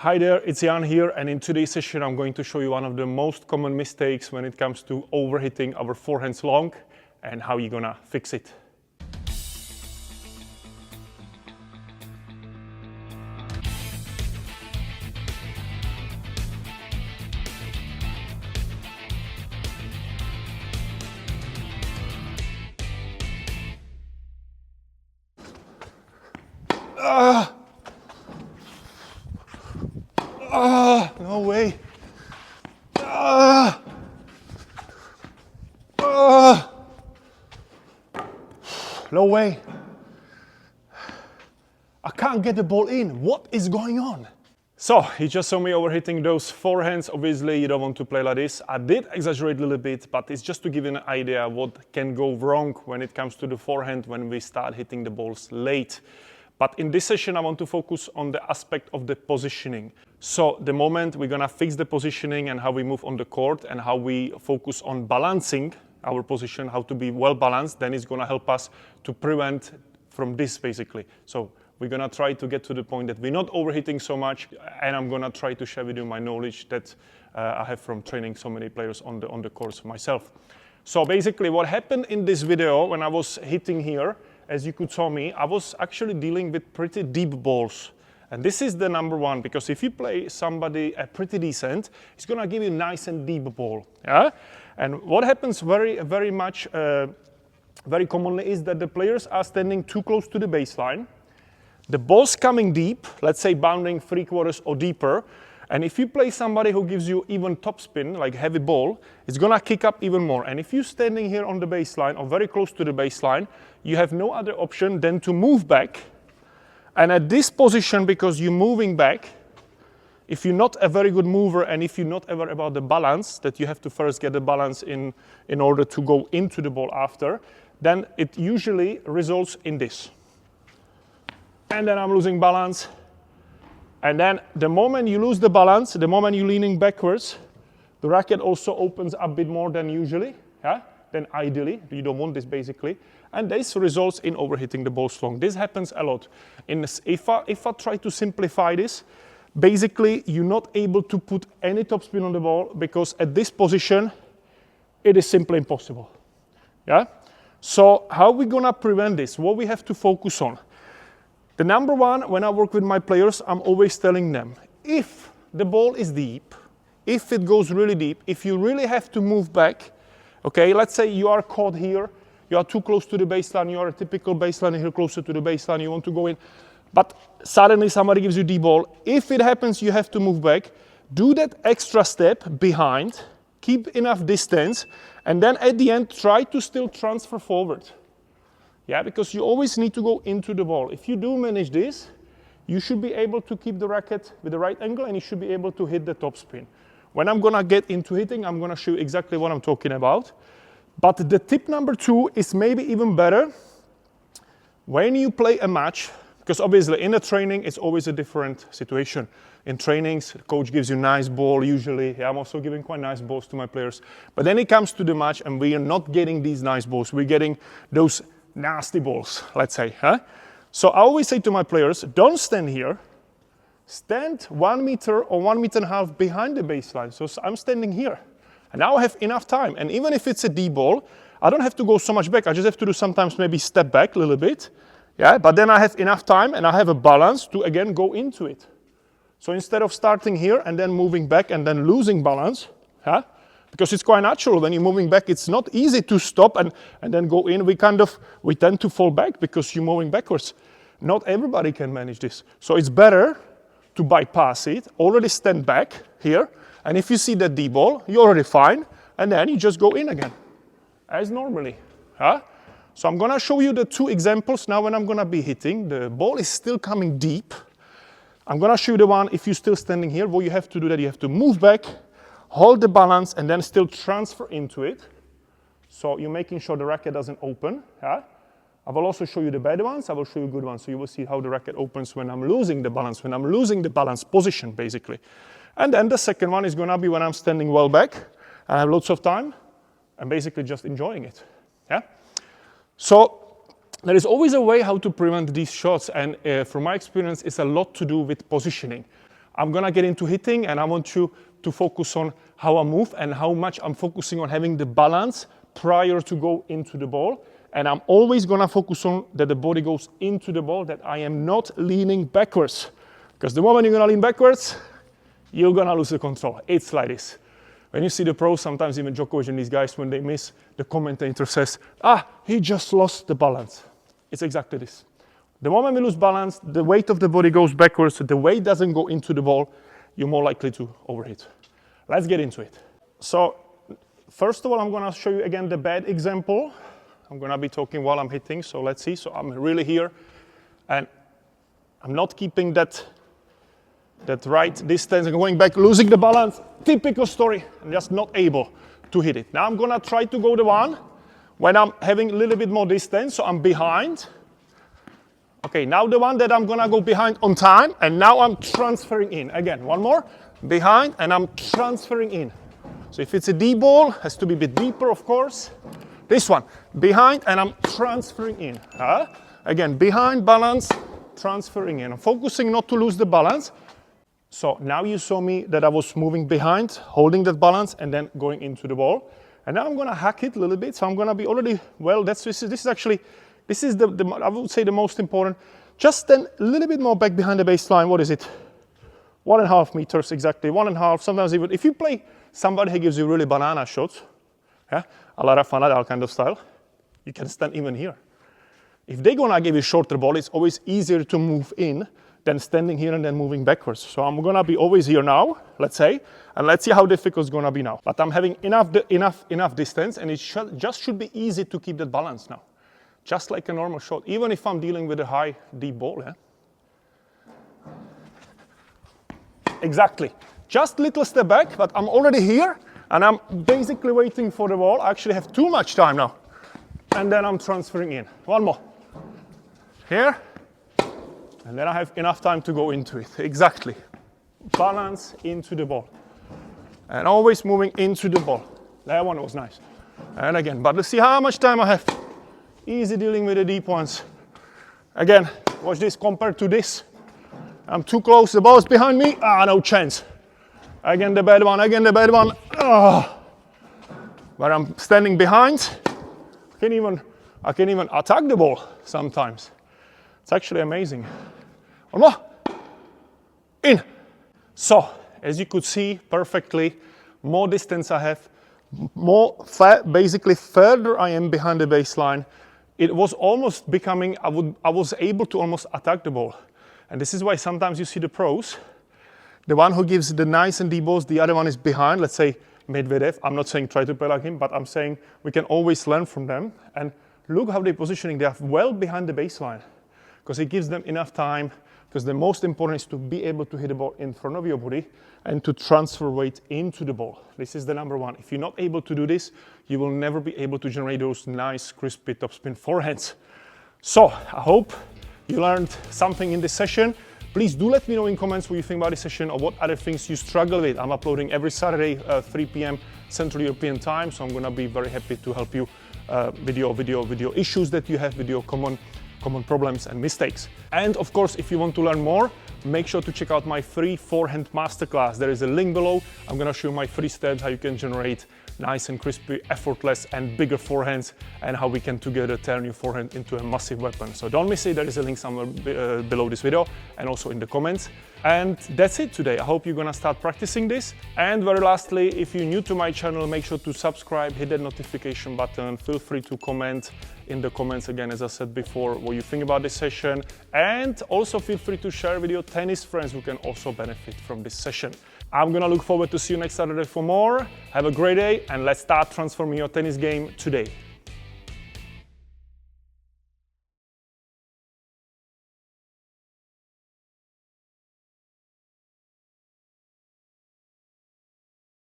Hi there, it's Jan here, and in today's session I'm going to show you one of the most common mistakes when it comes to overhitting our forehands long and how you're gonna fix it. No way. No way. I can't get the ball in. What is going on? So, you just saw me overhitting those forehands. Obviously, you don't want to play like this. I did exaggerate a little bit, but it's just to give you an idea what can go wrong when it comes to the forehand when we start hitting the balls late. But in this session, I want to focus on the aspect of the positioning. So the moment we're gonna fix the positioning and how we move on the court and how we focus on balancing our position, how to be well balanced, then it's gonna help us to prevent from this basically. So we're gonna try to get to the point that we're not overhitting so much, and I'm gonna try to share with you my knowledge that I have from training so many players on the course myself. So basically what happened in this video when I was hitting here, as you could saw me, I was actually dealing with pretty deep balls. And this is the number one, because if you play somebody pretty decent, it's gonna give you nice and deep ball, yeah? And what happens very commonly is that the players are standing too close to the baseline. The ball's coming deep, let's say bounding 3/4 or deeper, and if you play somebody who gives you even topspin, like heavy ball, it's gonna kick up even more. And if you're standing here on the baseline or very close to the baseline, you have no other option than to move back. And at this position, because you're moving back, if you're not a very good mover and if you're not ever about the balance, that you have to first get the balance in order to go into the ball after, then it usually results in this. And then I'm losing balance. And then the moment you lose the balance, the moment you're leaning backwards, the racket also opens up a bit more than usually, yeah? Than ideally. You don't want this basically. And this results in overhitting the balls long. This happens a lot. If I try to simplify this, basically you're not able to put any topspin on the ball because at this position, it is simply impossible, yeah? So how are we gonna prevent this? What we have to focus on? The number one, when I work with my players, I'm always telling them, if the ball is deep, if it goes really deep, if you really have to move back, okay, let's say you are caught here, you are too close to the baseline, you are a typical baseline here closer to the baseline, you want to go in, but suddenly somebody gives you the ball. If it happens, you have to move back, do that extra step behind, keep enough distance, and then at the end, try to still transfer forward. Yeah, because you always need to go into the ball. If you do manage this, you should be able to keep the racket with the right angle and you should be able to hit the topspin. When I'm gonna get into hitting, I'm gonna show you exactly what I'm talking about. But the tip number two is maybe even better. When you play a match, because obviously in a training, it's always a different situation. In trainings, the coach gives you a nice ball usually. Yeah, I'm also giving quite nice balls to my players. But then it comes to the match and we are not getting these nice balls. We're getting those nasty balls, let's say, huh? So I always say to my players, don't stand here, stand 1 meter or 1.5 meters behind the baseline. So I'm standing here, and now I have enough time. And even if it's a deep ball, I don't have to go so much back. I just have to do sometimes maybe step back a little bit, yeah? But then I have enough time and I have a balance to again go into it. So instead of starting here and then moving back and then losing balance, huh? Because it's quite natural when you're moving back, it's not easy to stop and then go in. We tend to fall back because you're moving backwards. Not everybody can manage this. So it's better to bypass it, already stand back here, and if you see that D ball, you're already fine, and then you just go in again, as normally. Huh? So I'm gonna show you the two examples now when I'm gonna be hitting. The ball is still coming deep. I'm gonna show you the one, if you're still standing here, what you have to do that you have to move back, hold the balance, and then still transfer into it. So you're making sure the racket doesn't open. Yeah? I will also show you the bad ones. I will show you good ones. So you will see how the racket opens when I'm losing the balance, when I'm losing the balance position, basically. And then the second one is going to be when I'm standing well back, and I have lots of time, and basically just enjoying it. Yeah? So there is always a way how to prevent these shots, and from my experience, it's a lot to do with positioning. I'm gonna get into hitting, and I want you to focus on how I move and how much I'm focusing on having the balance prior to go into the ball. And I'm always gonna focus on that the body goes into the ball, that I am not leaning backwards. Because the moment you're gonna lean backwards, you're gonna lose the control. It's like this. When you see the pros, sometimes even Djokovic and these guys, when they miss, the commentator says, he just lost the balance. It's exactly this. The moment we lose balance, the weight of the body goes backwards, so the weight doesn't go into the ball, you're more likely to overhit. Let's get into it. So, first of all, I'm gonna show you again the bad example. I'm gonna be talking while I'm hitting, so let's see. So I'm really here, and I'm not keeping that right distance, and going back, losing the balance. Typical story. I'm just not able to hit it. Now I'm gonna try to go the one when I'm having a little bit more distance, so I'm behind. Okay, now the one that I'm gonna go behind on time, and now I'm transferring in. Again, one more, behind, and I'm transferring in. So if it's a deep ball, has to be a bit deeper, of course. This one, behind, and I'm transferring in. Again, behind, balance, transferring in. I'm focusing not to lose the balance. So now you saw me that I was moving behind, holding that balance, and then going into the ball. And now I'm gonna hack it a little bit. So I'm gonna be already, well, this is the I would say the most important. Just then a little bit more back behind the baseline. What is it? 1.5 meters exactly, 1.5. Sometimes even, if you play somebody who gives you really banana shots, a la Rafa Nadal kind of style, you can stand even here. If they're gonna give you shorter ball, it's always easier to move in than standing here and then moving backwards. So I'm gonna be always here now, let's say, and let's see how difficult it's gonna be now. But I'm having enough distance, and it just should be easy to keep that balance now. Just like a normal shot, even if I'm dealing with a high, deep ball. Exactly. Just little step back, but I'm already here, and I'm basically waiting for the ball. I actually have too much time now. And then I'm transferring in. One more. Here. And then I have enough time to go into it. Exactly. Balance into the ball. And always moving into the ball. That one was nice. And again, but let's see how much time I have. Easy dealing with the deep ones. Again, watch this compared to this. I'm too close, the ball's behind me. No chance. Again the bad one, again the bad one. But I'm standing behind. I can even attack the ball sometimes. It's actually amazing. One more. In. So, as you could see perfectly, more distance I have, basically further I am behind the baseline. It was almost becoming, I was able to almost attack the ball. And this is why sometimes you see the pros, the one who gives the nice and deep balls, the other one is behind, let's say Medvedev. I'm not saying try to play like him, but I'm saying we can always learn from them. And look how they're positioning, they are well behind the baseline, because it gives them enough time, because the most important is to be able to hit the ball in front of your body and to transfer weight into the ball. This is the number one. If you're not able to do this, you will never be able to generate those nice, crispy topspin forehands. So I hope you learned something in this session. Please do let me know in comments what you think about this session or what other things you struggle with. I'm uploading every Saturday, 3 p.m. Central European time, so I'm gonna be very happy to help you video issues that you have, video common problems and mistakes. And of course, if you want to learn more, make sure to check out my free Forehand Masterclass. There is a link below. I'm gonna show you my free steps, how you can generate nice and crispy, effortless and bigger forehands, and how we can together turn your forehand into a massive weapon. So don't miss it, there is a link somewhere below this video and also in the comments. And that's it today. I hope you're gonna start practicing this. And very lastly, if you're new to my channel, make sure to subscribe, hit that notification button, feel free to comment in the comments again, as I said before, what you think about this session. And also feel free to share with your tennis friends who can also benefit from this session. I'm gonna look forward to see you next Saturday for more. Have a great day, and let's start transforming your tennis game today.